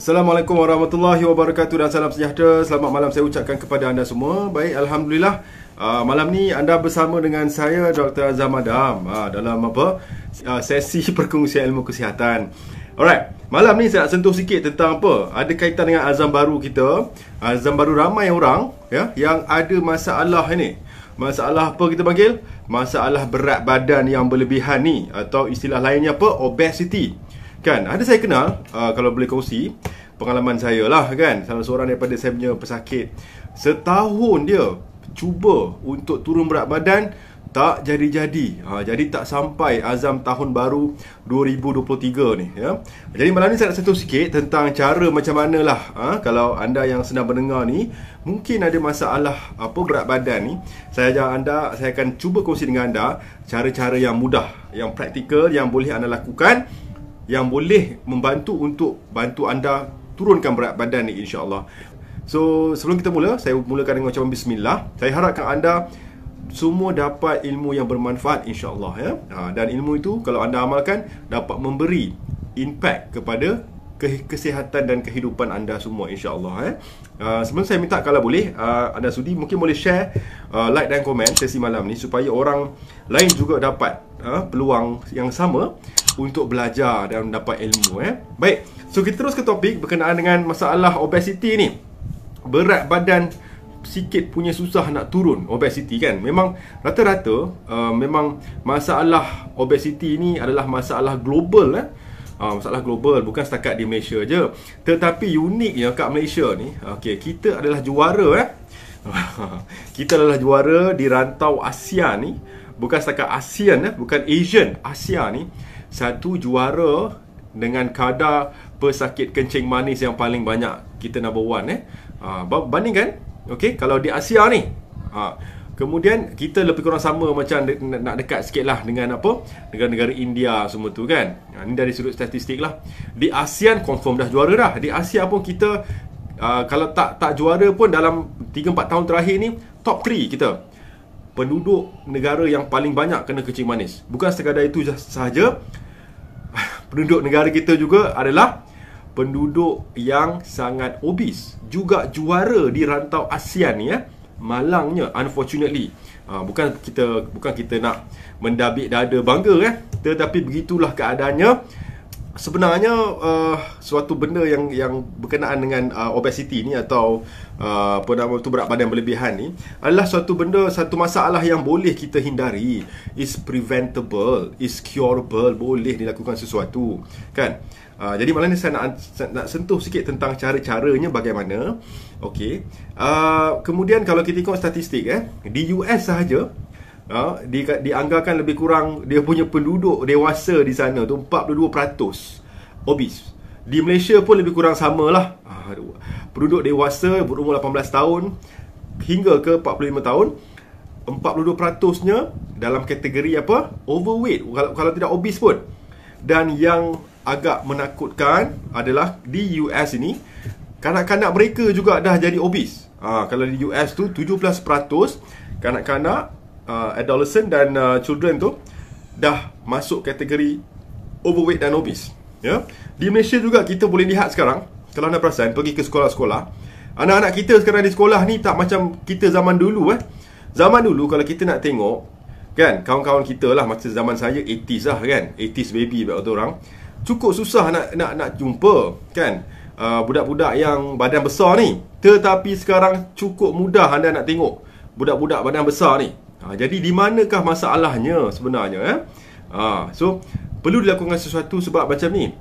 Assalamualaikum warahmatullahi wabarakatuh dan salam sejahtera. Selamat malam saya ucapkan kepada anda semua. Baik, Alhamdulillah, malam ni anda bersama dengan saya Dr. Azam Adam dalam sesi perkongsian ilmu kesihatan. Alright, malam ni saya nak sentuh sikit tentang ada kaitan dengan azam baru kita. Azam baru ramai orang yang ada masalah ini. Masalah apa kita panggil? Masalah berat badan yang berlebihan ni, atau istilah lainnya obesity. Kan, ada saya kenal, kalau boleh kongsi pengalaman saya lah kan, salah seorang daripada saya punya pesakit. Setahun dia cuba untuk turun berat badan, tak jadi-jadi. Jadi tak sampai azam tahun baru 2023 ni ya. Jadi malam ni saya nak sentuh sikit tentang cara macam mana lah, kalau anda yang sedang mendengar ni mungkin ada masalah berat badan ni, saya akan cuba kongsi dengan anda cara-cara yang mudah, yang praktikal, yang boleh anda lakukan, yang boleh membantu untuk bantu anda turunkan berat badan ni, insya-Allah. So, sebelum kita mula, saya mulakan dengan ucapan bismillah. Saya harapkan anda semua dapat ilmu yang bermanfaat, insya-Allah ya. Dan ilmu itu kalau anda amalkan dapat memberi impact kepada kesihatan dan kehidupan anda semua, insya-Allah ya. Sebelum saya minta, kalau boleh anda sudi mungkin boleh share, like dan komen sesi malam ni supaya orang lain juga dapat peluang yang sama untuk belajar dan dapat ilmu Baik, so kita terus ke topik berkenaan dengan masalah obesity ni. Berat badan sikit punya susah nak turun, obesity kan. Memang rata-rata memang masalah obesity ni adalah masalah global masalah global, bukan setakat di Malaysia je. Tetapi uniknya kat Malaysia ni, kita adalah juara kita adalah juara di rantau Asia ni. Bukan setakat ASEAN, bukan Asian, Asia ni satu juara dengan kadar pesakit kencing manis yang paling banyak. Kita number one bandingkan, kalau di Asia ni, kemudian kita lebih kurang sama, macam nak dekat sikit lah dengan negara-negara India semua tu kan. Ni dari sudut statistik lah. Di ASEAN confirm dah juara dah. Di Asia pun kita kalau tak juara pun dalam 3-4 tahun terakhir ni, top 3 kita. Penduduk negara yang paling banyak kena kencing manis. Bukan sekadar itu sahaja, penduduk negara kita juga adalah penduduk yang sangat obes, juga juara di rantau ASEAN ni malangnya, unfortunately. Bukan kita nak mendabik dada bangga tetapi begitulah keadaannya. Sebenarnya suatu benda yang berkenaan dengan obesity ni, atau berat badan berlebihan ni, adalah satu masalah yang boleh kita hindari. Is preventable, is curable, boleh dilakukan sesuatu kan. Jadi malam ni saya nak sentuh sikit tentang cara-caranya bagaimana. Kemudian kalau kita tengok statistik di US sahaja, dianggarkan lebih kurang dia punya penduduk dewasa di sana tu 42% obes. Di Malaysia pun lebih kurang samalah. Penduduk dewasa berumur 18 tahun hingga ke 45 tahun, 42%-nya dalam kategori overweight, kalau tidak obes pun. Dan yang agak menakutkan adalah di US ini, kanak-kanak mereka juga dah jadi obes. Kalau di US tu 17% kanak-kanak, adolescent dan children tu dah masuk kategori overweight dan obes. Di Malaysia juga kita boleh lihat sekarang, kalau anda perasan pergi ke sekolah-sekolah, anak-anak kita sekarang di sekolah ni tak macam kita zaman dulu. Zaman dulu kalau kita nak tengok kan, kawan-kawan kita lah, masa zaman saya 80s lah kan, 80s baby betul orang, cukup susah nak jumpa kan budak-budak yang badan besar ni. Tetapi sekarang cukup mudah anda nak tengok budak-budak badan besar ni. Jadi di manakah masalahnya sebenarnya? So perlu dilakukan sesuatu. Sebab macam ni,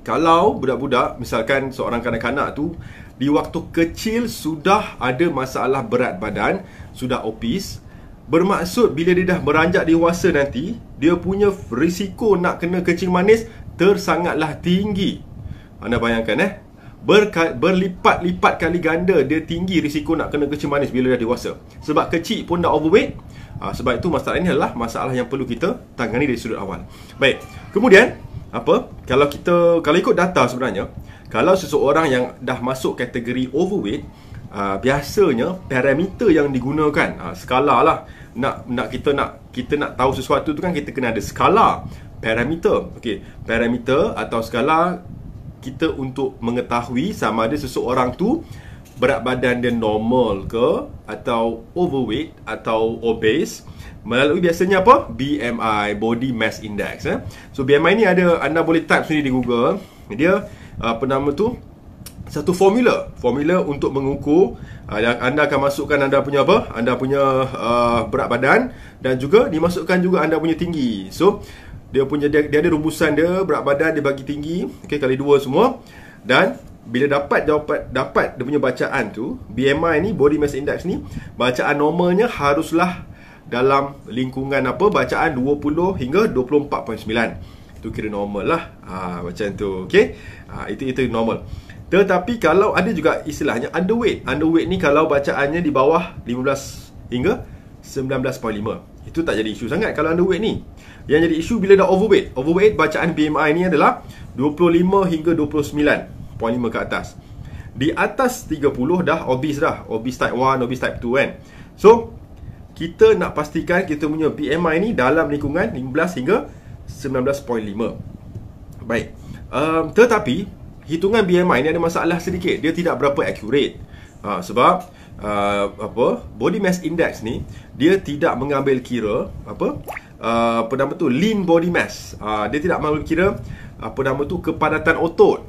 kalau budak-budak, misalkan seorang kanak-kanak tu di waktu kecil sudah ada masalah berat badan, sudah obes, bermaksud bila dia dah beranjak dewasa nanti, dia punya risiko nak kena kencing manis tersangatlah tinggi. Anda bayangkan berlipat-lipat kali ganda dia tinggi risiko nak kena kencing manis bila dah dewasa. Sebab kecil pun dah overweight. Sebab itu masalah ini adalah masalah yang perlu kita tangani dari sudut awal. Baik, kemudian kalau ikut data sebenarnya, kalau seseorang yang dah masuk kategori overweight, biasanya parameter yang digunakan, skala lah, kita nak tahu sesuatu tu kan, kita kena ada skala, parameter. Parameter atau skala kita untuk mengetahui sama ada seseorang tu berat badan dia normal ke, atau overweight atau obese, melalui biasanya apa? BMI, Body Mass Index. So BMI ni ada, anda boleh type sendiri di Google. Dia apa nama tu, satu formula untuk mengukur yang anda akan masukkan anda punya apa? Anda punya berat badan, dan juga dimasukkan juga anda punya tinggi. So dia ada rumusan dia, berat badan dia bagi tinggi, okey, kali 2 semua. Dan bila dapat dia punya bacaan tu, BMI ni, Body Mass Index ni, bacaan normalnya haruslah dalam lingkungan apa? Bacaan 20 hingga 24.9. Itu kira normal lah. Macam tu, okey. Itu normal. Tetapi kalau ada juga istilahnya underweight. Underweight ni kalau bacaannya di bawah 15 hingga 19.5. Itu tak jadi isu sangat kalau underweight ni. Yang jadi isu bila dah overweight. Overweight bacaan BMI ni adalah 25 hingga 29.5 ke atas. Di atas 30 dah obese dah. Obese type 1, obese type 2 kan. So kita nak pastikan kita punya BMI ni dalam lingkungan 15 hingga 19.5. Baik. Tetapi hitungan BMI ni ada masalah sedikit. Dia tidak berapa accurate. Sebab Body Mass Index ni dia tidak mengambil kira apa nama tu, lean body mass. Dia tidak mengambil kira apa nama tu, kepadatan otot.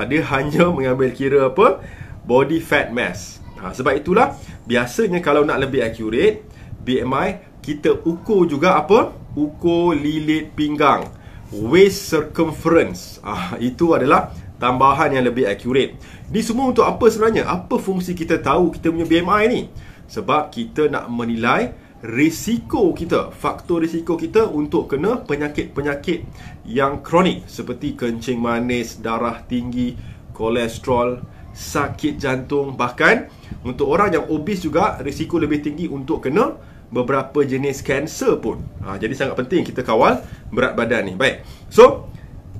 Dia hanya mengambil kira apa? Body fat mass. Sebab itulah biasanya kalau nak lebih accurate BMI, kita ukur juga apa? Ukur lilit pinggang, waist circumference. Itu adalah tambahan yang lebih accurate. Ni semua untuk apa sebenarnya? Apa fungsi kita tahu kita punya BMI ni? Sebab kita nak menilai risiko kita, faktor risiko kita untuk kena penyakit-penyakit yang kronik seperti kencing manis, darah tinggi, kolesterol, sakit jantung. Bahkan untuk orang yang obes juga risiko lebih tinggi untuk kena beberapa jenis kanser pun. Jadi sangat penting kita kawal berat badan ni. Baik. So,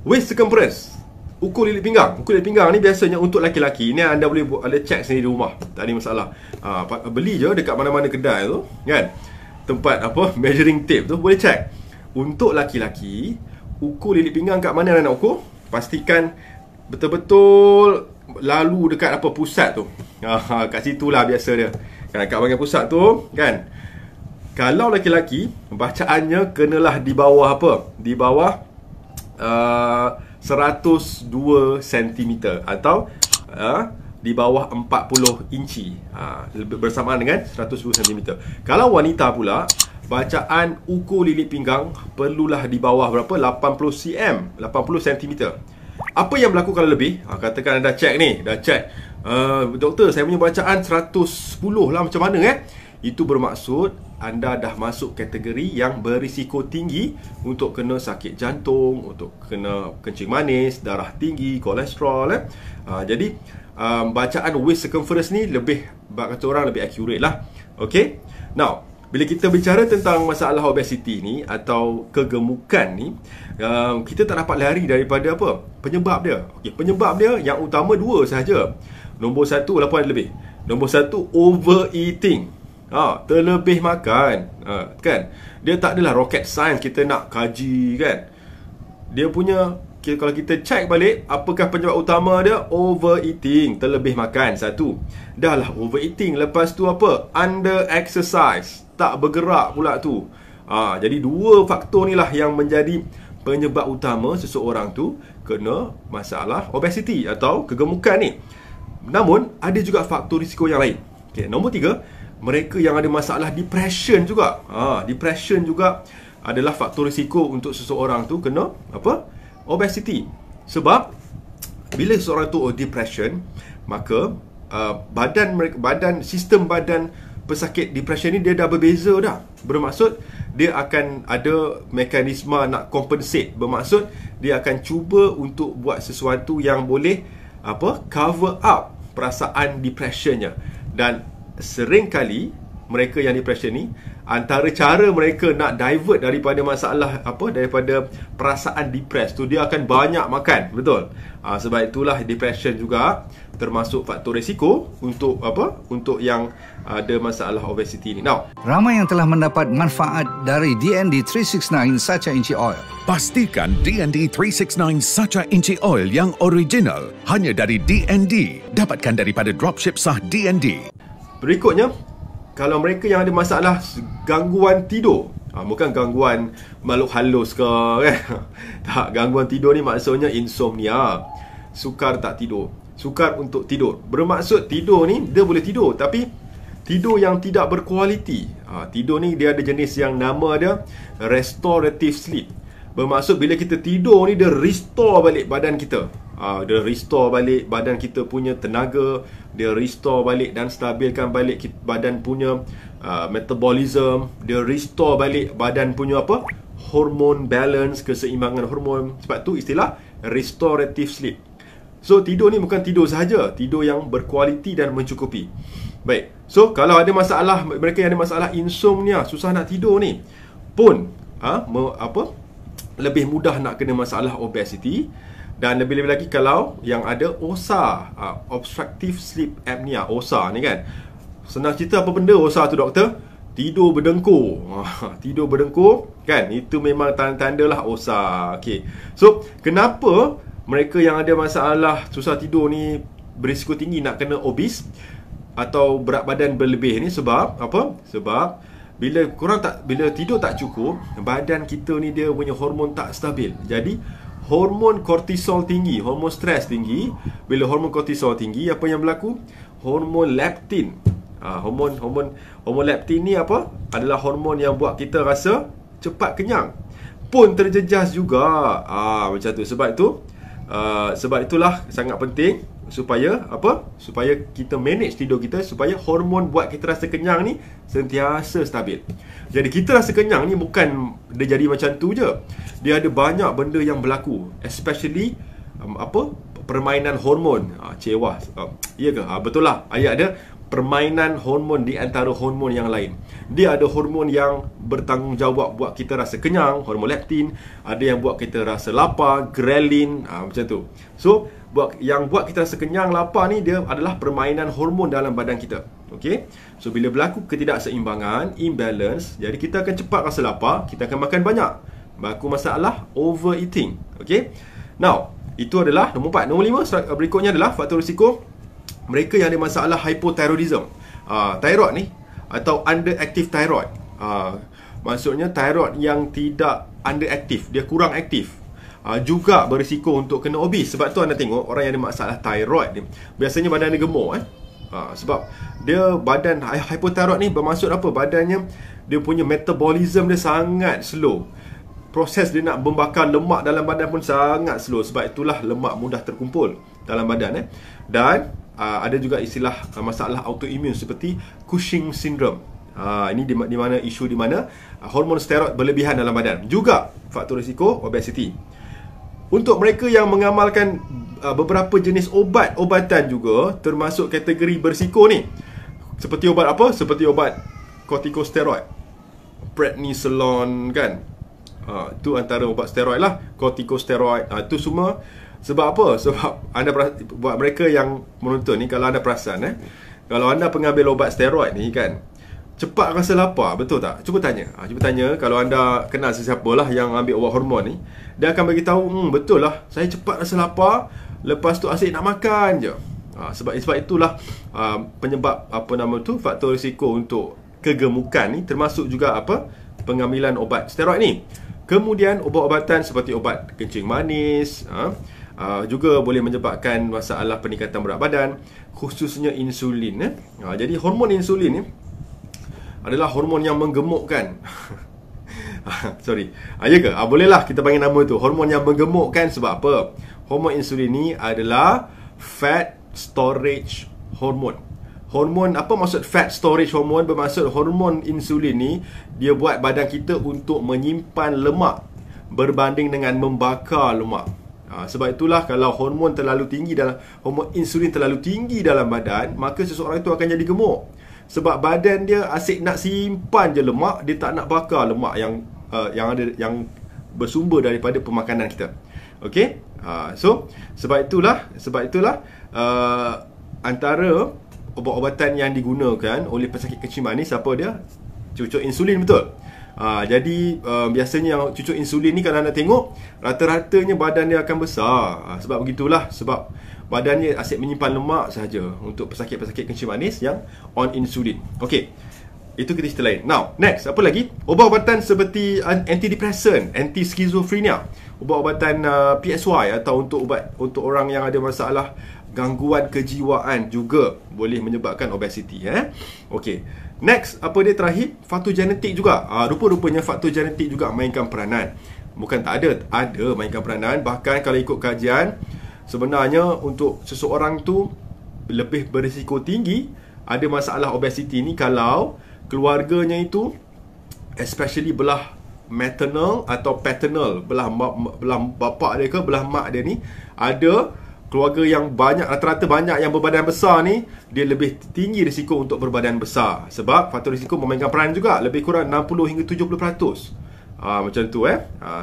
waist circumference, ukur lilit pinggang. Ukur lilit pinggang ni biasanya untuk laki-laki. Ni anda boleh cek sendiri di rumah. Tak ada masalah. Beli je dekat mana-mana kedai tu, kan? Tempat apa, measuring tape tu boleh cek. Untuk laki-laki, ukur lilit pinggang kat mana anda nak ukur? Pastikan betul-betul lalu dekat apa, pusat tu. Kat situlah biasa dia. Kan, kat bahagian pusat tu, kan? Kalau laki-laki, bacaannya kenalah di bawah apa? Di bawah 102 cm atau di bawah 40 inci, bersamaan dengan 102 cm. Kalau wanita pula, bacaan ukur lilit pinggang perlulah di bawah berapa? 80 cm, 80 cm. Apa yang berlaku kalau lebih? Katakan anda cek ni, dah cek, doktor saya punya bacaan 110 lah, macam mana Itu bermaksud anda dah masuk kategori yang berisiko tinggi untuk kena sakit jantung, untuk kena kencing manis, darah tinggi, kolesterol. Jadi bacaan waist circumference ni lebih, kata orang, lebih accurate lah. Okay. Now, bila kita bicara tentang masalah obesity ni atau kegemukan ni, kita tak dapat lari daripada apa? Penyebab dia. Okay, penyebab dia yang utama 2 sahaja. Nombor 1, walaupun ada lebih. Nombor 1, overeating. Terlebih makan, kan? Dia tak adalah rocket science kita nak kaji, kan? Dia punya, kalau kita cek balik, apakah penyebab utama dia? Overeating, terlebih makan. 1. Dah lah overeating, lepas tu apa? Under exercise, tak bergerak pula tu. Jadi 2 faktor ni lah yang menjadi penyebab utama seseorang tu kena masalah obesity atau kegemukan ni. Namun ada juga faktor risiko yang lain. Okay, nombor 3, mereka yang ada masalah depression juga. Depression juga adalah faktor risiko untuk seseorang tu kena apa? Obesity. Sebab bila seseorang tu depression, maka sistem badan pesakit depression ni dia dah berbeza dah. Bermaksud dia akan ada mekanisme nak compensate. Bermaksud dia akan cuba untuk buat sesuatu yang boleh cover up perasaan depressionnya. Dan sering kali mereka yang depression ni antara cara mereka nak divert daripada masalah daripada perasaan depres tu, dia akan banyak makan, betul. Sebab itulah depression juga termasuk faktor risiko untuk untuk yang ada masalah obesity ni. Now, ramai yang telah mendapat manfaat dari DND 369 Sacha Inchi Oil. Pastikan DND 369 Sacha Inchi Oil yang original hanya dari DND. Dapatkan daripada dropship sah DND. Berikutnya, kalau mereka yang ada masalah gangguan tidur, bukan gangguan makhluk halus ke kan? Tak, gangguan tidur ni maksudnya insomnia, sukar tak tidur, sukar untuk tidur. Bermaksud tidur ni dia boleh tidur, tapi tidur yang tidak berkualiti. Tidur ni dia ada jenis yang nama dia restorative sleep. Bermaksud bila kita tidur ni, dia restore balik badan kita. Dia restore balik badan kita punya tenaga, dia restore balik dan stabilkan balik badan punya metabolism, dia restore balik badan punya hormon balance, keseimbangan hormon. Sebab tu istilah restorative sleep. So tidur ni bukan tidur sahaja, tidur yang berkualiti dan mencukupi. Baik. So kalau ada masalah, mereka yang ada masalah insomnia, susah nak tidur ni pun lebih mudah nak kena masalah obesity. Dan lebih-lebih lagi kalau yang ada OSA, obstructive sleep apnea, OSA ni kan. Senang cerita apa benda OSA tu, doktor? Tidur berdengkur. Tidur berdengkur kan, itu memang tanda-tanda lah OSA. Okay. So kenapa mereka yang ada masalah susah tidur ni berisiko tinggi nak kena obes atau berat badan berlebih ni? Sebab apa? Sebab bila tidur tak cukup, badan kita ni dia punya hormon tak stabil. Jadi hormon kortisol tinggi, hormon stres tinggi. Bila hormon kortisol tinggi, apa yang berlaku? Hormon leptin. Hormon leptin ni adalah hormon yang buat kita rasa cepat kenyang. Pun terjejas juga. Macam tu. Sebab itulah sangat penting supaya kita manage tidur kita, supaya hormon buat kita rasa kenyang ni sentiasa stabil. Jadi kita rasa kenyang ni bukan dia jadi macam tu je. Dia ada banyak benda yang berlaku, especially permainan hormon. Cewah. Ya ke? Betul lah. Ayat dia permainan hormon di antara hormon yang lain. Dia ada hormon yang bertanggungjawab buat kita rasa kenyang, hormon leptin. Ada yang buat kita rasa lapar, ghrelin, macam tu. So yang buat kita rasa kenyang, lapar ni, dia adalah permainan hormon dalam badan kita. Okay? So bila berlaku ketidakseimbangan, imbalance, jadi kita akan cepat rasa lapar, kita akan makan banyak. Berlaku masalah overeating. Okay? Now, itu adalah nombor 4. Nombor 5 berikutnya adalah faktor risiko mereka yang ada masalah hypothyroidism. Thyroid ni atau underactive thyroid. Maksudnya thyroid yang tidak underactive, dia kurang aktif. Juga berisiko untuk kena obes. Sebab tu anda tengok orang yang ada masalah thyroid ni biasanya badan dia gemuk. Sebab dia badan hypothyroid ni bermaksud apa? Badannya, dia punya metabolism dia sangat slow. Proses dia nak membakar lemak dalam badan pun sangat slow. Sebab itulah lemak mudah terkumpul dalam badan. Dan ada juga istilah masalah autoimun seperti Cushing syndrome. Ini di mana isu di mana hormon steroid berlebihan dalam badan. Juga faktor risiko obesity. Untuk mereka yang mengamalkan beberapa jenis obatan juga termasuk kategori berisiko ni. Seperti obat apa? Seperti obat corticosteroid, prednisolone kan. Itu antara obat steroid lah, corticosteroid. Itu semua sebab apa? Sebab anda buat mereka yang menonton ni, kalau anda perasan kalau anda pengambil obat steroid ni kan, cepat rasa lapar, betul tak? Cuba tanya. Kalau anda kenal sesiapa lah yang ambil ubat hormon ni, dia akan bagi tahu, betul lah, saya cepat rasa lapar, lepas tu asyik nak makan je. Sebab itulah penyebab faktor risiko untuk kegemukan ni, termasuk juga pengambilan obat steroid ni. Kemudian ubat-ubatan seperti obat kencing manis juga boleh menyebabkan masalah peningkatan berat badan, khususnya insulin. Jadi hormon insulin ni adalah hormon yang menggemukkan. Sorry. Ya ke? Bolehlah kita panggil nama tu hormon yang menggemukkan. Sebab apa? Hormon insulin ni adalah fat storage hormone. Hormon, apa maksud fat storage hormone? Bermaksud hormon insulin ni dia buat badan kita untuk menyimpan lemak berbanding dengan membakar lemak. Sebab itulah kalau hormon insulin terlalu tinggi dalam badan, maka seseorang itu akan jadi gemuk. Sebab badan dia asyik nak simpan je lemak, dia tak nak bakar lemak yang bersumber daripada pemakanan kita. Okey? So sebab itulah antara ubat-ubatan yang digunakan oleh pesakit kencing manis, apa dia? Cucuk insulin, betul. Jadi biasanya yang cucuk insulin ni, kalau anda tengok, rata-ratanya badan dia akan besar. Sebab begitulah, sebab badan dia asyik menyimpan lemak sahaja untuk pesakit-pesakit kencing manis yang on insulin. Okey, itu kita cerita lain. Now, next, apa lagi? Ubat-ubatan seperti antidepresan, anti-skizofrenia, ubat-ubatan PSY, atau untuk orang yang ada masalah gangguan kejiwaan juga boleh menyebabkan obesiti. Okey. Next, apa dia terakhir? Faktor genetik juga. Rupa-rupanya faktor genetik juga mainkan peranan. Bukan tak ada, ada mainkan peranan. Bahkan kalau ikut kajian, sebenarnya untuk seseorang tu lebih berisiko tinggi ada masalah obesiti ni kalau keluarganya itu, especially belah maternal atau paternal, belah bapa dia ke belah mak dia ni, ada keluarga yang banyak, rata-rata banyak yang berbadan besar ni, dia lebih tinggi risiko untuk berbadan besar. Sebab faktor risiko memainkan peranan juga, lebih kurang 60 hingga 70%. Macam tu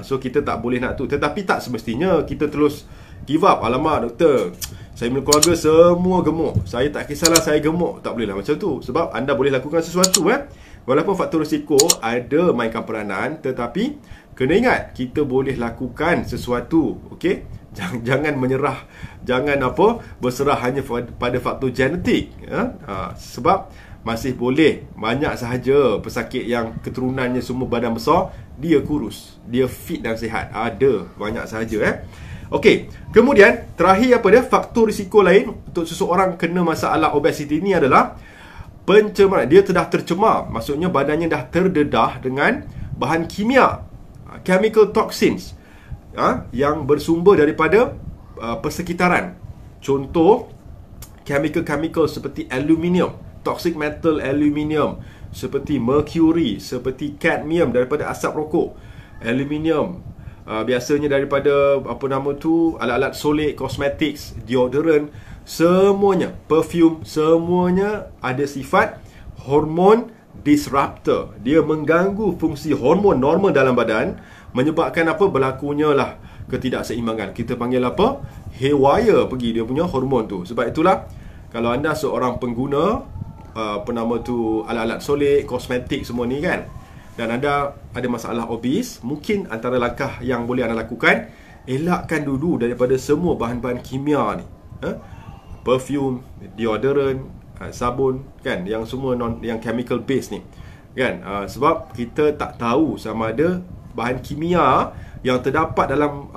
so kita tak boleh nak tu. Tetapi tak semestinya kita terus give up. Alamak doktor, saya punya keluarga semua gemuk, saya tak kisahlah saya gemuk. Tak boleh lah macam tu. Sebab anda boleh lakukan sesuatu walaupun faktor risiko ada mainkan peranan, tetapi kena ingat, kita boleh lakukan sesuatu. Okey? Jangan menyerah, jangan berserah hanya pada faktor genetik. Sebab masih boleh banyak sahaja pesakit yang keturunannya semua badan besar, dia kurus, dia fit dan sihat. Ada banyak sahaja. Okey, kemudian terakhir apa dia? Faktor risiko lain untuk seseorang kena masalah obesiti ni adalah pencemaran. Dia dah tercemar, maksudnya badannya dah terdedah dengan bahan kimia, chemical toxins, yang bersumber daripada persekitaran. Contoh, chemical seperti aluminium, toxic metal aluminium, seperti mercury, seperti cadmium daripada asap rokok, aluminium biasanya daripada alat-alat solek, cosmetics, deodorant, semuanya, perfume, semuanya ada sifat hormon disruptor. Dia mengganggu fungsi hormon normal dalam badan, menyebabkan berlakunya lah ketidakseimbangan. Kita panggil haywire pergi dia punya hormon tu. Sebab itulah, kalau anda seorang pengguna alat-alat solek, kosmetik semua ni kan, dan anda ada masalah obes, mungkin antara langkah yang boleh anda lakukan, elakkan dulu daripada semua bahan-bahan kimia ni. Perfume, deodorant, sabun kan, yang semua yang chemical base ni kan. Sebab kita tak tahu sama ada bahan kimia yang terdapat dalam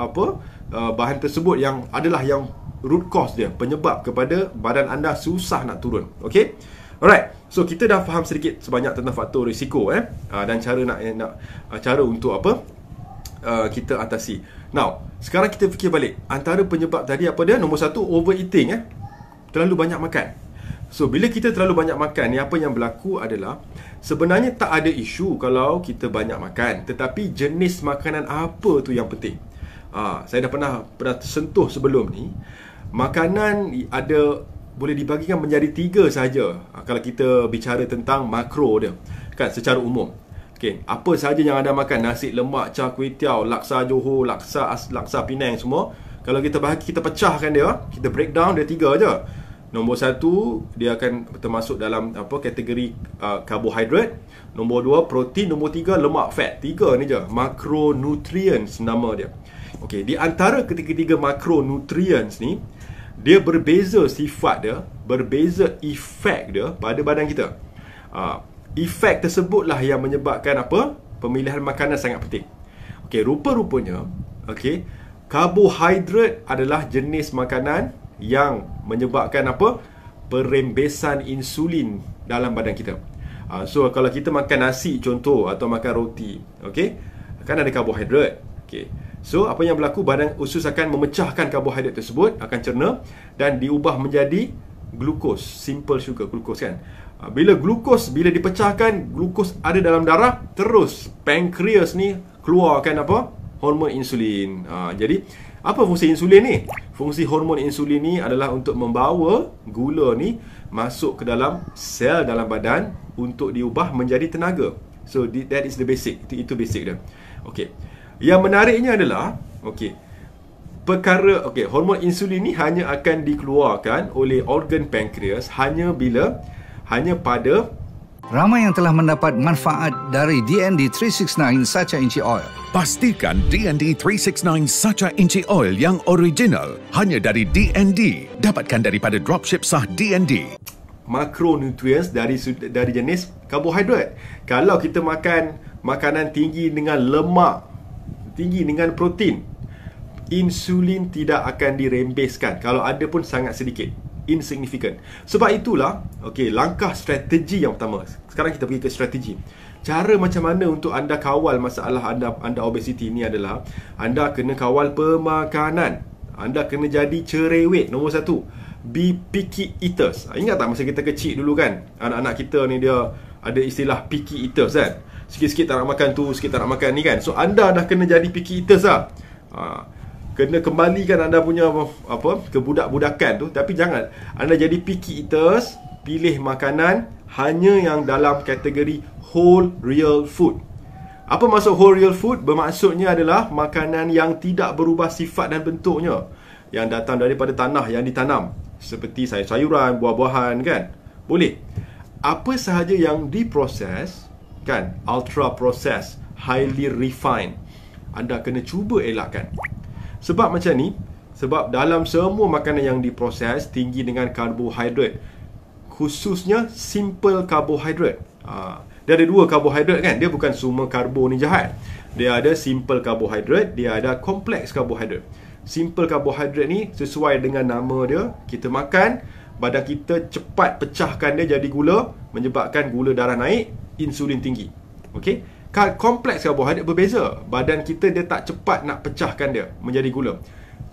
bahan tersebut yang adalah yang root cause dia, penyebab kepada badan anda susah nak turun. Okey, alright. So kita dah faham sedikit sebanyak tentang faktor risiko dan cara cara untuk kita atasi. Now, sekarang kita fikir balik, antara penyebab tadi apa dia? Nombor satu, overeating, terlalu banyak makan. So bila kita terlalu banyak makan ni, apa yang berlaku adalah sebenarnya tak ada isu kalau kita banyak makan, tetapi jenis makanan apa tu yang penting. Saya dah pernah sentuh sebelum ni. Makanan boleh dibagikan menjadi 3 sahaja kalau kita bicara tentang makro dia kan, secara umum. Okay, apa sahaja yang anda makan, nasi lemak, char kway teow, laksa Johor, laksa Penang, semua, kalau kita pecahkan dia, kita breakdown dia 3 aja. Nombor 1, dia akan termasuk dalam kategori karbohidrat. Nombor 2, protein. Nombor 3, lemak, fat. 3 ni je, macronutrients nama dia. Okey, di antara ketiga-tiga macronutrients ni, dia berbeza sifat dia, berbeza efek dia pada badan kita. Efek tersebutlah yang menyebabkan pemilihan makanan sangat penting. Okey, rupa-rupanya karbohidrat adalah jenis makanan yang menyebabkan perembesan insulin dalam badan kita. So kalau kita makan nasi contoh, atau makan roti, kan ada karbohidrat. So apa yang berlaku, badan usus akan memecahkan karbohidrat tersebut, akan cerna dan diubah menjadi glukos, simple sugar, glukos kan. Bila dipecahkan, glukos ada dalam darah, terus pankreas ni keluarkan hormon insulin. Jadi Apa fungsi insulin ni? Fungsi hormon insulin ni adalah untuk membawa gula ni masuk ke dalam sel dalam badan untuk diubah menjadi tenaga. So that is the basic. Itu basic dia. Okey. Yang menariknya adalah hormon insulin ni hanya akan dikeluarkan oleh organ pankreas hanya pada Ramai yang telah mendapat manfaat dari DND 369 Sacha Inchi Oil. Pastikan DND 369 Sacha Inchi Oil yang original hanya dari DND. Dapatkan daripada dropship sah DND. Makronutrients dari jenis karbohidrat. Kalau kita makan makanan tinggi dengan lemak, tinggi dengan protein, insulin tidak akan dirembeskan. Kalau ada pun sangat sedikit, insignificant. Sebab itulah, langkah strategi yang pertama. Sekarang kita pergi ke strategi. Cara macam mana untuk anda kawal masalah anda obesiti ni adalah anda kena kawal pemakanan. Anda kena jadi cerewet. Nombor satu, be picky eaters. Ingat tak masa kita kecil dulu kan, anak-anak kita ni dia ada istilah picky eaters kan. Sikit-sikit tak nak makan tu, sikit tak nak makan ni kan. So anda dah kena jadi picky eaters lah. Kena kembalikan anda punya kebudak-budakan tu. Tapi jangan anda jadi picky eaters. Pilih makanan hanya yang dalam kategori whole real food. Apa maksud whole real food? Bermaksudnya adalah makanan yang tidak berubah sifat dan bentuknya, yang datang daripada tanah yang ditanam, seperti sayur-sayuran, buah-buahan kan. Boleh. Apa sahaja yang diproses kan, ultra processed, highly refined, anda kena cuba elakkan. Sebab macam ni, sebab dalam semua makanan yang diproses tinggi dengan karbohidrat, khususnya simple karbohidrat. Dia ada dua karbohidrat kan. Dia bukan semua karbo ni jahat. Dia ada simple karbohidrat, dia ada kompleks karbohidrat. Simple karbohidrat ni sesuai dengan nama dia, kita makan, badan kita cepat pecahkan dia jadi gula, menyebabkan gula darah naik, insulin tinggi. Okey. Kompleks karbohidrat berbeza. Badan kita dia tak cepat nak pecahkan dia menjadi gula.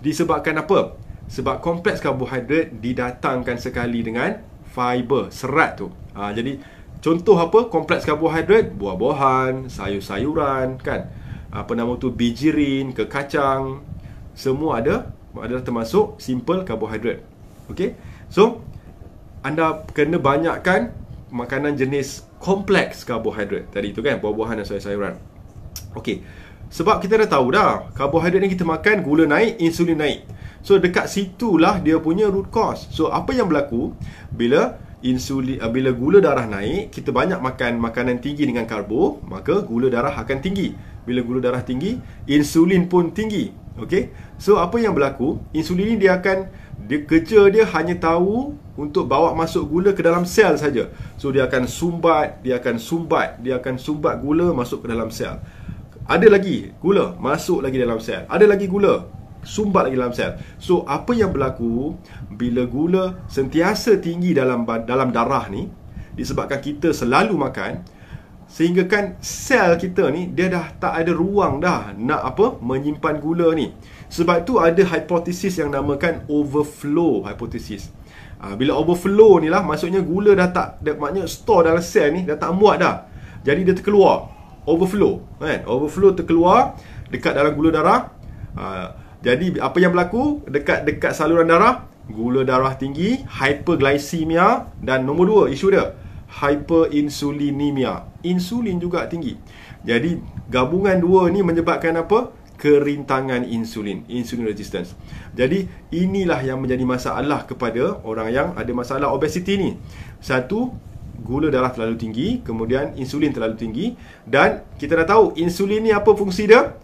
Disebabkan apa? Sebab kompleks karbohidrat didatangkan sekali dengan fiber, serat tu. Jadi contoh apa? Kompleks karbohidrat, buah-buahan, sayur-sayuran kan. Bijirin, ke kacang, semua adalah termasuk simple karbohidrat. Okey. So anda kena banyakkan makanan jenis kompleks karbohidrat tadi tu kan, buah-buahan dan sayur-sayuran. Okey. Sebab kita dah tahu dah, karbohidrat ni kita makan, gula naik, insulin naik. So dekat situlah dia punya root cause. So apa yang berlaku bila gula darah naik, kita banyak makan makanan tinggi dengan karbo, maka gula darah akan tinggi. Bila gula darah tinggi, insulin pun tinggi. Okey. So apa yang berlaku, insulin ni dia kerja dia hanya tahu untuk bawa masuk gula ke dalam sel saja. So dia akan sumbat gula masuk ke dalam sel. Ada lagi gula masuk lagi dalam sel. Ada lagi gula sumbat lagi dalam sel. So apa yang berlaku bila gula sentiasa tinggi dalam darah ni, disebabkan kita selalu makan, sehingga kan sel kita ni dia dah tak ada ruang dah nak menyimpan gula ni. Sebab tu ada hipotesis yang namakan overflow hypothesis. Bila overflow ni lah, maksudnya gula dah tak, maknanya store dalam sel ni dah tak muat dah. Jadi dia terkeluar. Overflow kan? Overflow terkeluar dekat dalam gula darah. Jadi apa yang berlaku dekat saluran darah, gula darah tinggi, hyperglycemia, dan nombor 2 isu dia, hyperinsulinemia. Insulin juga tinggi. Jadi gabungan dua ni menyebabkan apa? Kerintangan insulin resistance. Jadi inilah yang menjadi masalah kepada orang yang ada masalah obesiti ni. Satu, gula darah terlalu tinggi, kemudian insulin terlalu tinggi. Dan kita dah tahu insulin ni apa fungsi dia?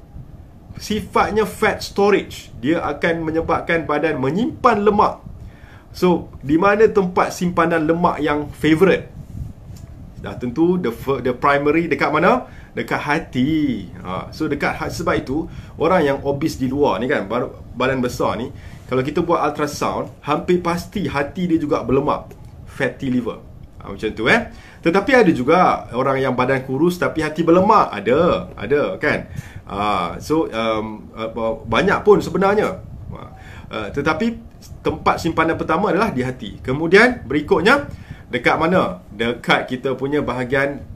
Sifatnya fat storage. Dia akan menyebabkan badan menyimpan lemak. So di mana tempat simpanan lemak yang favourite? Dah tentu the primary dekat mana? Dekat hati. So dekat hati. Sebab itu orang yang obes di luar ni kan, badan besar ni, kalau kita buat ultrasound, hampir pasti hati dia juga berlemak, fatty liver. Macam tu Tetapi ada juga orang yang badan kurus tapi hati berlemak. Ada kan. Banyak pun sebenarnya. Tetapi tempat simpanan pertama adalah di hati. Kemudian berikutnya dekat mana? Dekat kita punya bahagian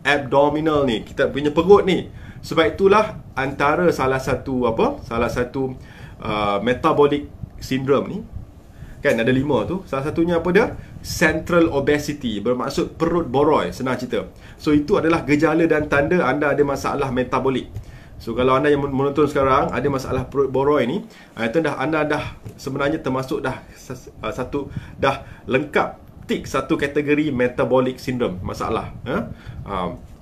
abdominal ni, kita punya perut ni. Sebab itulah antara salah satu metabolic syndrome ni, kan ada 5 tu. Salah satunya apa dia? Central obesity, bermaksud perut boroi, senang cerita. So itu adalah gejala dan tanda anda ada masalah metabolik. So kalau anda yang menonton sekarang ada masalah perut boroi ni, itu anda dah sebenarnya termasuk dah lengkap tik satu kategori metabolic syndrome, masalah.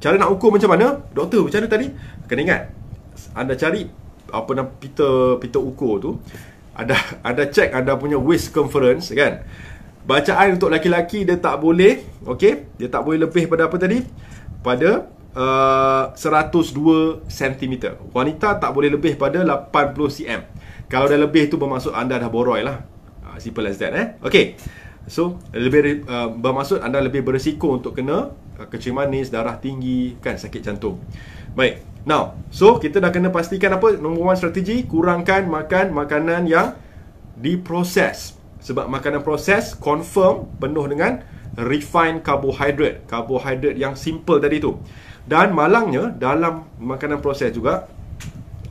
Cara nak ukur macam mana? Doktor macam mana tadi? Kena ingat, anda cari apa nama pita ukur tu. Ada check anda punya waist circumference, kan. Bacaan untuk laki-laki dia tak boleh, okey, dia tak boleh lebih pada apa tadi? Pada 102 cm. Wanita tak boleh lebih pada 80 cm. Kalau dah lebih tu bermaksud anda dah boroi lah. Simple as that, okey. So lebih bermaksud anda lebih berisiko untuk kena kencing manis, darah tinggi, kan, sakit jantung. Baik. Now, so kita dah kena pastikan apa? Nombor 1 strategi, kurangkan makan makanan yang diproses. Sebab makanan proses confirm penuh dengan refined carbohydrate, karbohidrat yang simple tadi tu. Dan malangnya dalam makanan proses juga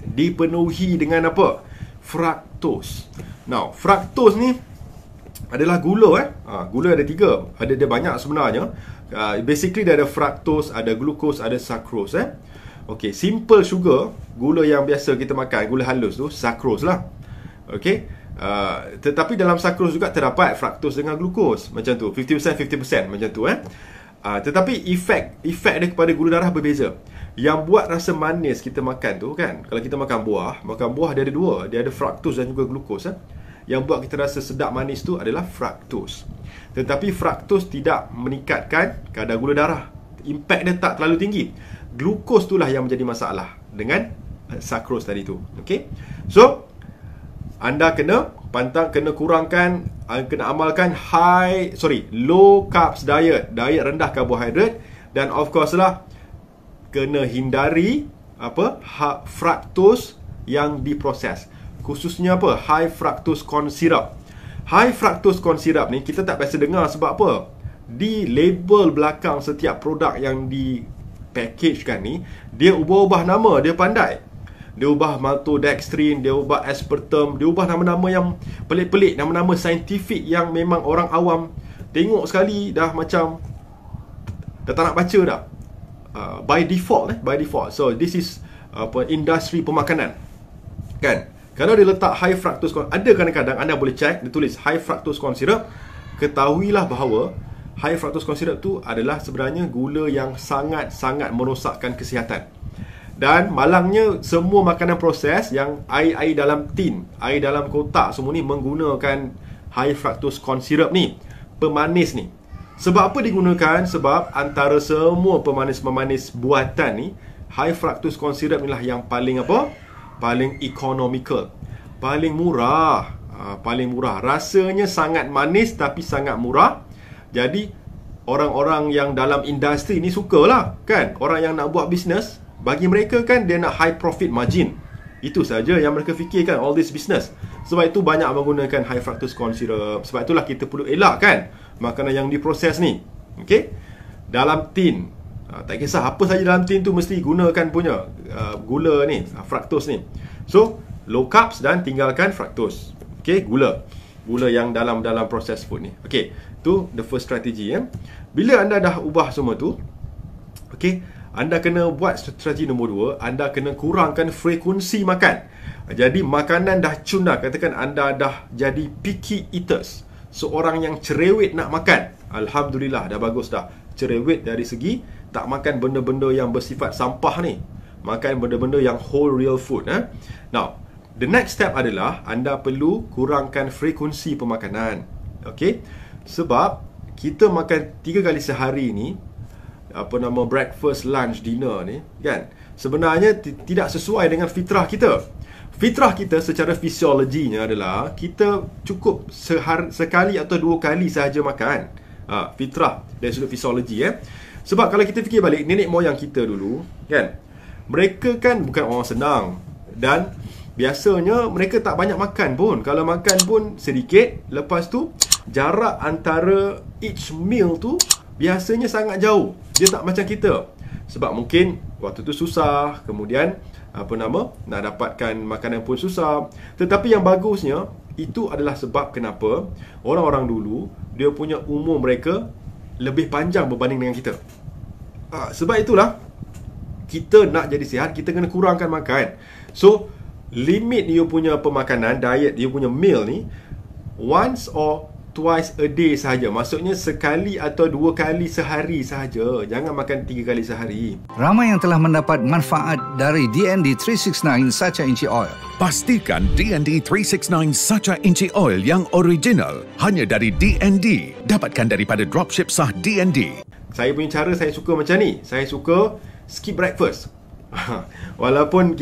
dipenuhi dengan apa? Fructose. Now, fructose ni adalah gula. Gula ada 3. Dia banyak sebenarnya. Basically dia ada fructose, ada glucose, ada sucrose. Okey, simple sugar, gula yang biasa kita makan, gula halus tu, sucrose lah. Okey. Tetapi dalam sucrose juga terdapat fructose dengan glucose, macam tu, 50% macam tu. Tetapi efek dia kepada gula darah berbeza. Yang buat rasa manis kita makan tu, kan, kalau kita makan buah dia ada 2, dia ada fructose dan juga glucose. Yang buat kita rasa sedap manis tu adalah fructose. Tetapi fructose tidak meningkatkan kadar gula darah. Impact dia tak terlalu tinggi. Glucose itulah yang menjadi masalah dengan sucrose tadi tu. Okey. So anda kena kurangkan, kena amalkan low carbs diet rendah karbohidrat, dan of course lah kena hindari fructose yang diproses. Khususnya apa? High fructose corn syrup. High fructose corn syrup ni kita tak biasa dengar sebab apa? Di label belakang setiap produk yang di package kan ni, dia ubah-ubah nama, dia pandai. Dia ubah maltodextrin, dia ubah aspartame, dia ubah nama-nama yang pelik-pelik, nama-nama saintifik yang memang orang awam tengok sekali dah macam dah tak nak baca dah. By default. So this is industri pemakanan, kan. Kalau dia letak high fructose corn, ada kadang-kadang anda boleh check, dia tulis high fructose corn syrup. Ketahuilah bahawa high fructose corn syrup tu adalah sebenarnya gula yang sangat-sangat merosakkan kesihatan. Dan malangnya semua makanan proses yang air dalam tin, air dalam kotak semua ni menggunakan high fructose corn syrup ni, pemanis ni. Sebab apa digunakan? Sebab antara semua pemanis-pemanis buatan ni, high fructose corn syrup ni lah yang paling paling economical, paling murah. Rasanya sangat manis tapi sangat murah. Jadi orang-orang yang dalam industri ni sukalah, kan. Orang yang nak buat bisnes, bagi mereka kan dia nak high profit margin. Itu saja yang mereka fikirkan, all this business. Sebab itu banyak menggunakan high fructose corn syrup. Sebab itulah kita perlu elakkan makanan yang diproses ni. Okey? Dalam tin, tak kisah apa saja dalam tin tu mesti gunakan punya gula ni, fructose ni. So low carbs dan tinggalkan fructose. Okey, gula yang dalam proses food ni. Okey, tu the first strategy. Bila anda dah ubah semua tu, okey, anda kena buat strategi nombor 2. Anda kena kurangkan frekuensi makan. Jadi makanan dah cun dah, katakan anda dah jadi picky eaters, seorang yang cerewet nak makan. Alhamdulillah, dah bagus dah. Cerewet dari segi tak makan benda-benda yang bersifat sampah ni, makan benda-benda yang whole real food. Now, the next step adalah anda perlu kurangkan frekuensi pemakanan. Okey? Sebab kita makan 3 kali sehari ni, breakfast, lunch, dinner ni, kan, sebenarnya tidak sesuai dengan fitrah kita. Fitrah kita secara fisiologinya adalah kita cukup sekali atau 2 kali sahaja makan. Fitrah dari sudut fisiologi. Sebab kalau kita fikir balik, nenek moyang kita dulu, kan, mereka kan bukan orang senang, dan biasanya mereka tak banyak makan pun. Kalau makan pun sedikit. Lepas tu jarak antara each meal tu biasanya sangat jauh. Dia tak macam kita. Sebab mungkin waktu tu susah, kemudian nak dapatkan makanan pun susah. Tetapi yang bagusnya, itu adalah sebab kenapa orang-orang dulu dia punya umur mereka lebih panjang berbanding dengan kita. Sebab itulah kita nak jadi sihat, kita kena kurangkan makan. So limit you punya pemakanan, diet, you punya meal ni once or twice a day sahaja. Maksudnya sekali atau 2 kali sehari sahaja. Jangan makan 3 kali sehari. Ramai yang telah mendapat manfaat dari DND 369 Sacha Inchi Oil. Pastikan DND 369 Sacha Inchi Oil yang original hanya dari DND. Dapatkan daripada dropship sah DND. Saya punya cara, saya suka macam ni. Saya suka skip breakfast. Walaupun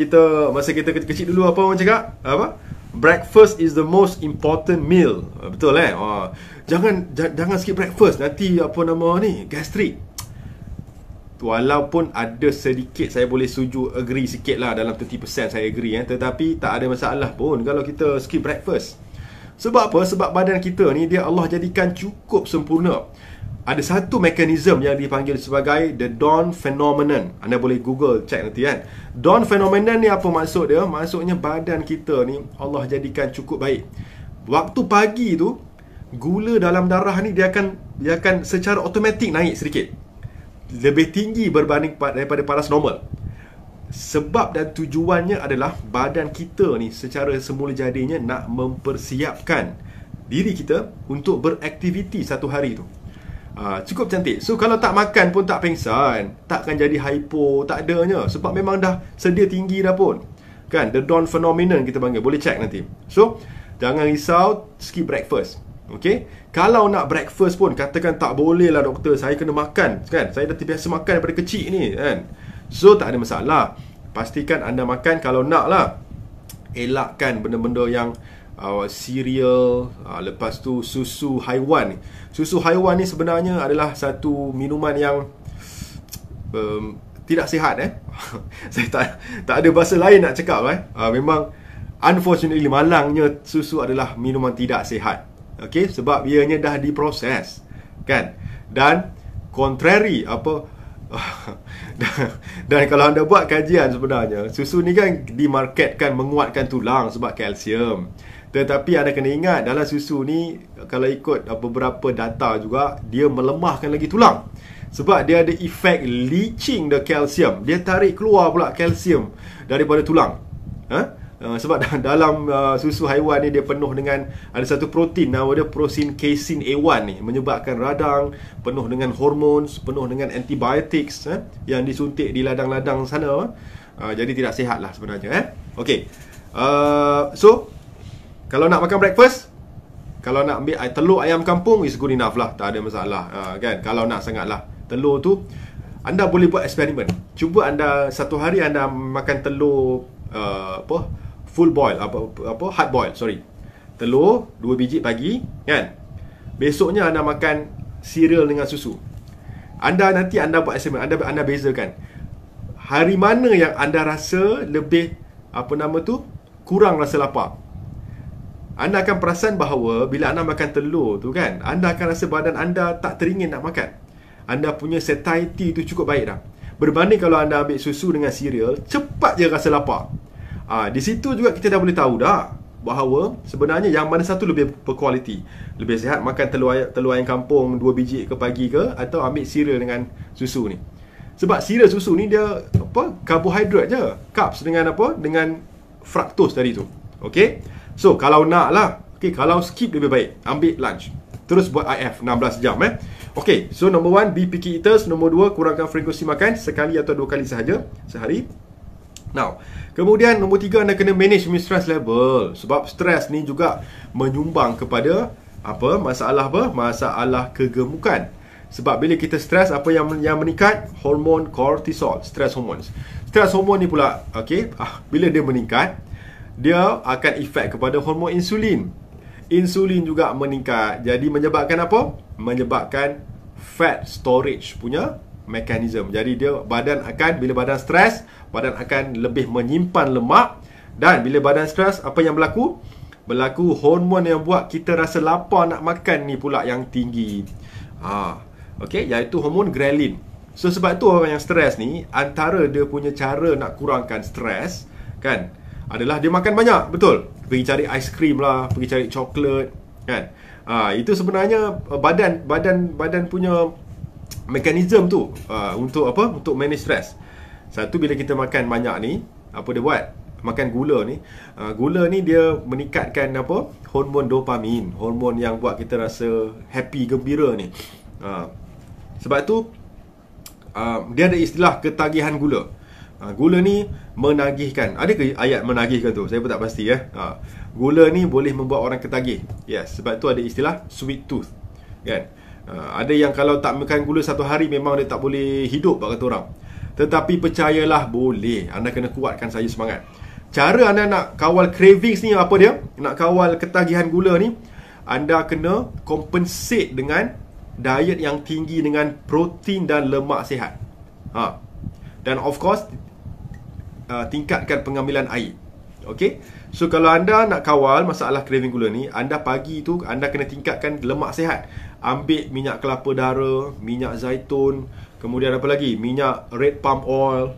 masa kita kecil dulu apa orang cakap? Breakfast is the most important meal. Betul Jangan skip breakfast, nanti gastrik. Walaupun ada sedikit, saya boleh agree sikit lah, dalam 30% saya agree tetapi tak ada masalah pun kalau kita skip breakfast. Sebab apa? Sebab badan kita ni Allah jadikan cukup sempurna. Ada satu mekanisme yang dipanggil sebagai the Dawn Phenomenon. Anda boleh Google check nanti Dawn Phenomenon ni apa maksud dia? Maksudnya badan kita ni Allah jadikan cukup baik. Waktu pagi tu, gula dalam darah ni dia akan secara automatik naik sedikit, lebih tinggi berbanding daripada paras normal. Sebab dan tujuannya adalah badan kita ni secara semula jadinya nak mempersiapkan diri kita untuk beraktiviti satu hari tu. Cukup cantik. So kalau tak makan pun tak pengsan, takkan jadi hypo, tak adanya. Sebab memang dah sedia tinggi dah pun. Kan, the Dawn Phenomenon kita panggil. Boleh check nanti. So jangan risau, skip breakfast. Okay, kalau nak breakfast pun katakan tak boleh lah doktor, saya kena makan kan, saya dah terbiasa makan daripada kecil ni kan. So tak ada masalah. Pastikan anda makan. Kalau nak lah, elakkan benda-benda yang cereal, lepas tu susu haiwan. Susu haiwan ni sebenarnya adalah satu minuman yang tidak sihat Saya tak ada bahasa lain nak cakap memang unfortunately, malangnya susu adalah minuman tidak sihat. Okay, sebab ianya dah diproses kan. Dan contrary dan kalau anda buat kajian, sebenarnya susu ni kan dimarketkan menguatkan tulang sebab kalsium. Tetapi anda kena ingat, dalam susu ni kalau ikut beberapa data juga, dia melemahkan lagi tulang. Sebab dia ada efek leaching the calcium. Dia tarik keluar pula kalsium daripada tulang. Sebab dalam susu haiwan ni dia penuh dengan, ada satu protein, nama dia protein casein A1 ni, menyebabkan radang, penuh dengan hormon, penuh dengan antibiotics yang disuntik di ladang-ladang sana. Jadi tidak sihat lah sebenarnya Okay, so kalau nak makan breakfast, kalau nak ambil telur ayam kampung, is good enough lah, tak ada masalah kan. Kalau nak sangat lah, telur tu anda boleh buat eksperimen. Cuba anda satu hari anda makan telur full boil, hard boil, telur 2 biji pagi kan. Besoknya anda makan cereal dengan susu. Nanti anda buat eksperimen, anda bezakan hari mana yang anda rasa lebih kurang rasa lapar. Anda akan perasan bahawa bila anda makan telur tu kan, anda akan rasa badan anda tak teringin nak makan. Anda punya satiety tu cukup baik dah. Berbanding kalau anda ambil susu dengan cereal, cepat je rasa lapar. Di situ juga kita dah boleh tahu dah bahawa sebenarnya yang mana satu lebih berkualiti. Lebih sihat makan telur ayam kampung 2 biji ke pagi ke, atau ambil cereal dengan susu ni. Sebab cereal susu ni dia karbohidrat je, carbs dengan dengan fructose tadi tu. Okay, so kalau nak lah, kalau skip lebih baik, ambil lunch, terus buat IF 16 jam Okay, so number 1, be picky eaters. Number 2, kurangkan frekuensi makan, sekali atau 2 kali sahaja sehari. Now, kemudian nombor 3, anda kena manage stress level. Sebab stres ni juga menyumbang kepada masalah kegemukan. Sebab bila kita stres, apa yang meningkat? Hormon kortisol, stress hormones. Stress hormon ni pula, bila dia meningkat, dia akan efek kepada hormon insulin. Insulin juga meningkat. Jadi menyebabkan apa? Menyebabkan fat storage punya mekanisme. Jadi bila badan stres, badan akan lebih menyimpan lemak. Dan bila badan stres, apa yang berlaku? Berlaku hormon yang buat kita rasa lapar nak makan ni pula yang tinggi. Iaitu hormon ghrelin. So sebab tu orang yang stres ni, antara dia punya cara nak kurangkan stres kan, adalah dia makan banyak. Betul, pergi cari aiskrim lah, pergi cari coklat kan. Itu sebenarnya badan punya mekanisme tu untuk apa? Untuk manage stres. Satu, bila kita makan banyak ni, apa dia buat? Makan gula ni, gula ni dia meningkatkan apa? Hormon dopamin, hormon yang buat kita rasa happy, gembira ni. Sebab tu dia ada istilah ketagihan gula. Gula ni menagihkan. Ada ke ayat menagihkan tu? Saya pun tak pasti Gula ni boleh membuat orang ketagih. Yes, sebab tu ada istilah sweet tooth kan. Ada yang kalau tak makan gula satu hari memang dia tak boleh hidup, kata orang. Tetapi percayalah, boleh. Anda kena kuatkan saya semangat. Cara anda nak kawal cravings ni apa dia? Nak kawal ketagihan gula ni, anda kena compensate dengan diet yang tinggi dengan protein dan lemak sihat. Dan of course tingkatkan pengambilan air. Okey. So kalau anda nak kawal masalah craving gula ni, anda pagi tu anda kena tingkatkan lemak sihat. Ambil minyak kelapa dara, minyak zaitun, kemudian apa lagi? Minyak red palm oil,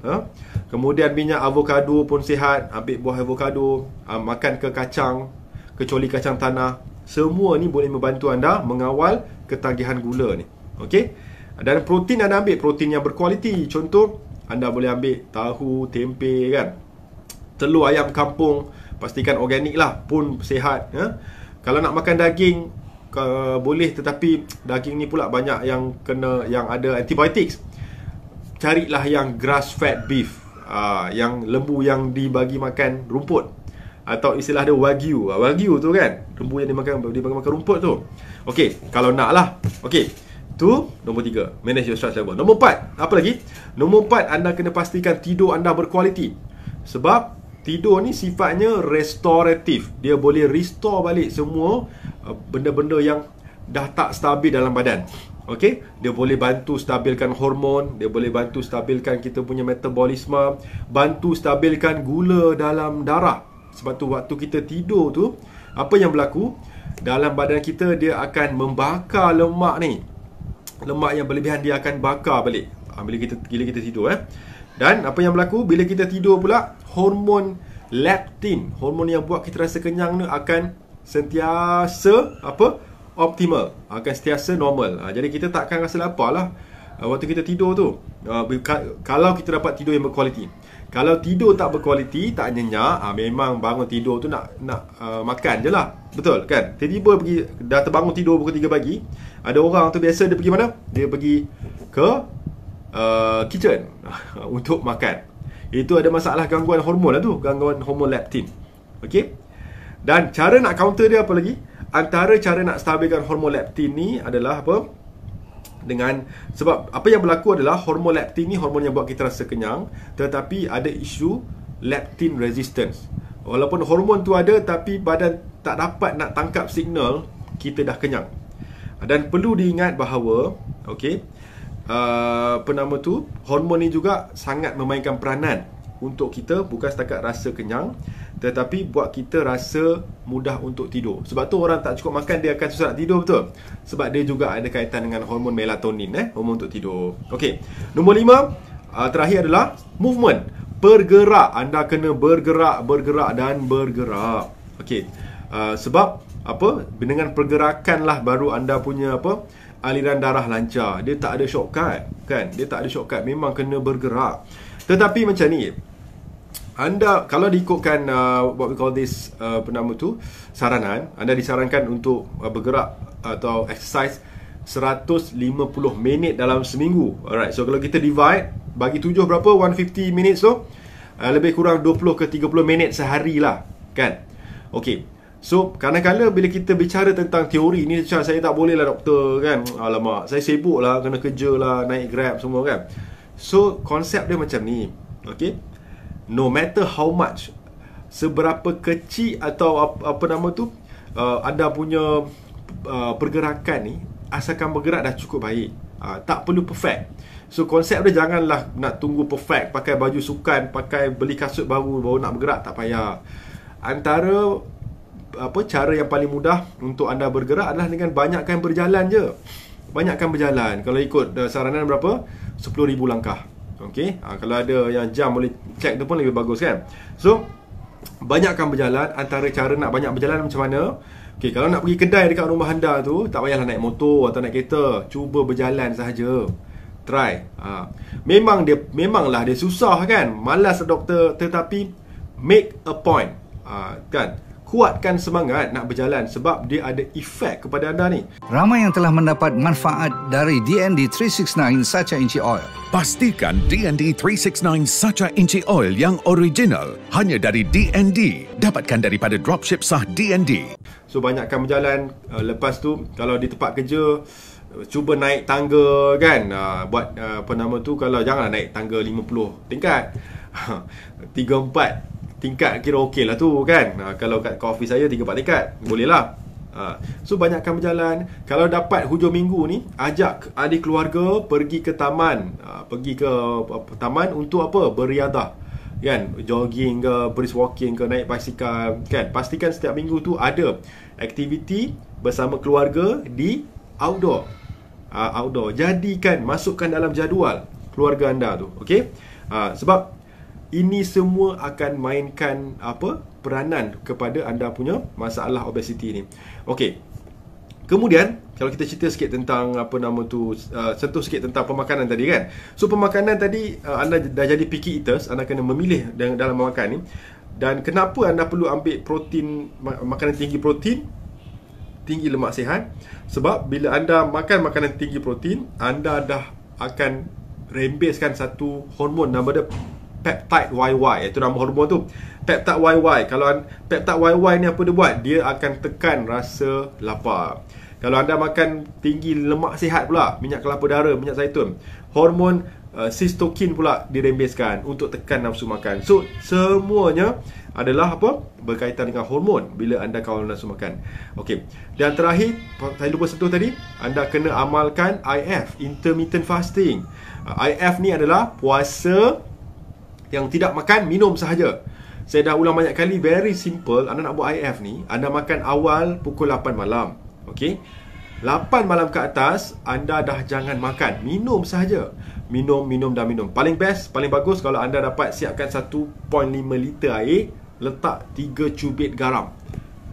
kemudian minyak avocado pun sihat. Ambil buah avocado, makan ke kacang, kecuali kacang tanah. Semua ni boleh membantu anda mengawal ketagihan gula ni. Okey. Dan protein anda ambil protein yang berkualiti. Contoh, anda boleh ambil tahu, tempe kan. Telur ayam kampung, pastikan organik lah, pun sihat. Kalau nak makan daging boleh, tetapi daging ni pula banyak yang ada antibiotics. Carilah yang grass fed beef, yang lembu yang dibagi makan rumput, atau istilah dia wagyu. Wagyu tu kan, lembu yang dibagi makan rumput tu. Okey, kalau nak lah. Okey, tu nombor 3, manage your stress level. Nombor 4, apa lagi? Nombor 4, anda kena pastikan tidur anda berkualiti. Sebab tidur ni sifatnya restoratif. Dia boleh restore balik semua benda-benda yang dah tak stabil dalam badan. Okey, dia boleh bantu stabilkan hormon, dia boleh bantu stabilkan kita punya metabolisme, bantu stabilkan gula dalam darah. Sebab tu waktu kita tidur tu, apa yang berlaku? Dalam badan kita dia akan membakar lemak ni. Lemak yang berlebihan dia akan bakar balik bila kita tidur Dan apa yang berlaku bila kita tidur pula, hormon leptin, hormon yang buat kita rasa kenyang ni akan sentiasa optimal, akan sentiasa normal. Jadi kita takkan rasa lapar lah waktu kita tidur tu, kalau kita dapat tidur yang berkualiti. Kalau tidur tak berkualiti, tak nyenyak, memang bangun tidur tu nak makan je lah. Betul kan? Tiba-tiba dah terbangun tidur pukul 3 pagi. Ada orang tu biasa dia pergi mana? Dia pergi ke kitchen untuk makan. Itu ada masalah gangguan hormon lah tu, gangguan hormon leptin. Okey. Dan cara nak counter dia apa lagi? Antara cara nak stabilkan hormon leptin ni adalah apa? Sebab apa yang berlaku adalah hormon leptin ni hormon yang buat kita rasa kenyang, tetapi ada isu leptin resistance. Walaupun hormon tu ada, tapi badan tak dapat nak tangkap signal kita dah kenyang. Dan perlu diingat bahawa hormon ni juga sangat memainkan peranan untuk kita, bukan setakat rasa kenyang, tetapi buat kita rasa mudah untuk tidur. Sebab tu orang tak cukup makan, dia akan susah nak tidur, betul? Sebab dia juga ada kaitan dengan hormon melatonin, hormon untuk tidur. Okey. Nombor 5, terakhir adalah movement. Bergerak. Anda kena bergerak dan bergerak. Okey. Sebab dengan pergerakan lah baru anda punya aliran darah lancar. Dia tak ada shortcut kan? Dia tak ada shortcut, memang kena bergerak. Tetapi macam ni, anda kalau diikutkan what we call this saranan, anda disarankan untuk bergerak atau exercise 150 minit dalam seminggu. Alright, so kalau kita divide, bagi 7 berapa? 150 minutes tu, lebih kurang 20 ke 30 minit sehari lah kan? Okey. So, kadang-kadang bila kita bicara tentang teori ni, saya tak boleh lah doktor kan. Alamak, saya sibuk lah, kena kerja lah, naik Grab semua kan. So, konsep dia macam ni. Okay, no matter how much, seberapa kecil atau anda punya pergerakan ni, asalkan bergerak dah cukup baik. Tak perlu perfect. So, konsep dia janganlah nak tunggu perfect, pakai baju sukan, beli kasut baru nak bergerak, tak payah. Antara cara yang paling mudah untuk anda bergerak adalah dengan banyakkan berjalan je. banyakkan berjalan. Kalau ikut saranan berapa? 10,000 langkah. Okey, kalau ada yang jam boleh check tu pun lebih bagus kan. So banyakkan berjalan. Antara cara nak banyak berjalan macam mana? Okey, kalau nak pergi kedai dekat rumah anda tu, tak payahlah naik motor atau naik kereta, cuba berjalan sahaja. Try. Memanglah dia susah kan, malas doktor, tetapi make a point. Kan, kuatkan semangat nak berjalan sebab dia ada efek kepada anda ni. Ramai yang telah mendapat manfaat dari DND 369 Sacha Inci Oil. Pastikan DND 369 Sacha Inci Oil yang original hanya dari DND. Dapatkan daripada dropship sah DND. So banyakkan berjalan. Lepas tu kalau di tempat kerja, cuba naik tangga kan. Buat apa nama tu, kalau janganlah naik tangga 50 tingkat. 3-4 tingkat kira okey lah tu kan. Kalau kat office saya 3-4 tingkat, boleh lah. So banyakkan berjalan. Kalau dapat hujung minggu ni, ajak adik keluarga pergi ke taman. Pergi ke taman untuk apa? Beriadah kan, jogging ke, brisk walking ke, naik basikal kan. Pastikan setiap minggu tu ada aktiviti bersama keluarga di outdoor. Jadikan, masukkan dalam jadual keluarga anda tu. Okey, sebab ini semua akan mainkan peranan kepada anda punya masalah obesiti ni. Okey, kemudian kalau kita cerita sikit tentang sentuh sikit tentang pemakanan tadi kan. So pemakanan tadi, anda dah jadi picky eaters, anda kena memilih dalam memakan ni. Dan kenapa anda perlu ambil protein, makanan tinggi protein, tinggi lemak sihat? Sebab bila anda makan makanan tinggi protein, anda dah akan rembeskan satu hormon nama dia peptide YY. Itu nama hormon tu, peptide YY. Kalau peptide YY ni apa dia buat? Dia akan tekan rasa lapar. Kalau anda makan tinggi lemak sihat pula, minyak kelapa dara, minyak zaitun, hormon cytokine pula dirembeskan untuk tekan nafsu makan. So semuanya adalah berkaitan dengan hormon bila anda kawal nafsu makan. Okey, dan terakhir saya lupa sentuh tadi, anda kena amalkan IF, intermittent fasting. IF ni adalah puasa yang tidak makan, minum sahaja. Saya dah ulang banyak kali, very simple. Anda nak buat IF ni, anda makan awal pukul 8 malam. Okey, 8 malam ke atas anda dah jangan makan, minum sahaja. Minum. Paling best, paling bagus kalau anda dapat siapkan 1.5 liter air, letak 3 cubit garam.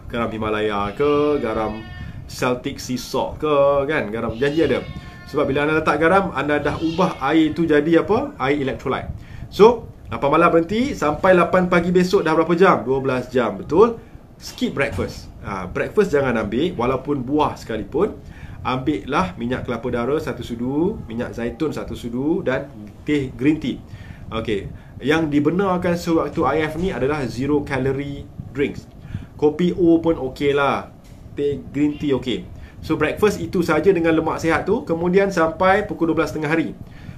Garam Himalaya ke, garam Celtic Sea Salt ke kan, garam janji ada. Sebab bila anda letak garam, anda dah ubah air tu jadi air electrolyte. So 8 malam berhenti, sampai 8 pagi besok dah berapa jam? 12 jam, betul. Skip breakfast. Breakfast jangan ambil, walaupun buah sekalipun. Ambillah minyak kelapa dara 1 sudu, minyak zaitun 1 sudu dan teh green tea. Okey, yang dibenarkan sewaktu IF ni adalah 0 calorie drinks. Kopi O pun okey lah, teh green tea okey. So breakfast itu saja dengan lemak sihat tu. Kemudian sampai pukul 12 tengah hari.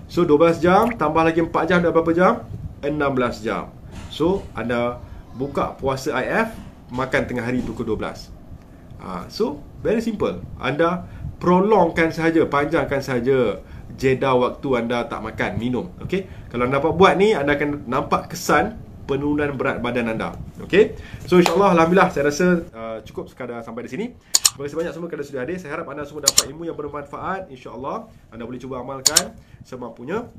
So 12 jam, tambah lagi 4 jam, dah berapa jam? 16 jam. So anda buka puasa IF, makan tengah hari pukul 12. So very simple. Anda prolongkan sahaja, panjangkan sahaja jeda waktu anda tak makan, minum. Okey, kalau anda dapat buat ni, anda akan nampak kesan penurunan berat badan anda. Okey, so insyaAllah, alhamdulillah, saya rasa cukup sekadar sampai di sini. Terima kasih banyak semua kerana sudah hadir. Saya harap anda semua dapat ilmu yang bermanfaat. InsyaAllah anda boleh cuba amalkan semampunya.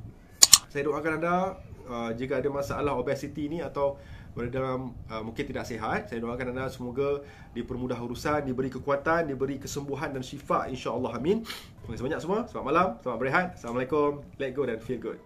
Saya doakan anda, jika ada masalah obesiti ni atau dalam mungkin tidak sihat, saya doakan anda semoga dipermudah urusan, diberi kekuatan, diberi kesembuhan dan syifa, insya-Allah, amin. Terima kasih banyak semua. Selamat malam, selamat berehat. Assalamualaikum. Let go dan feel good.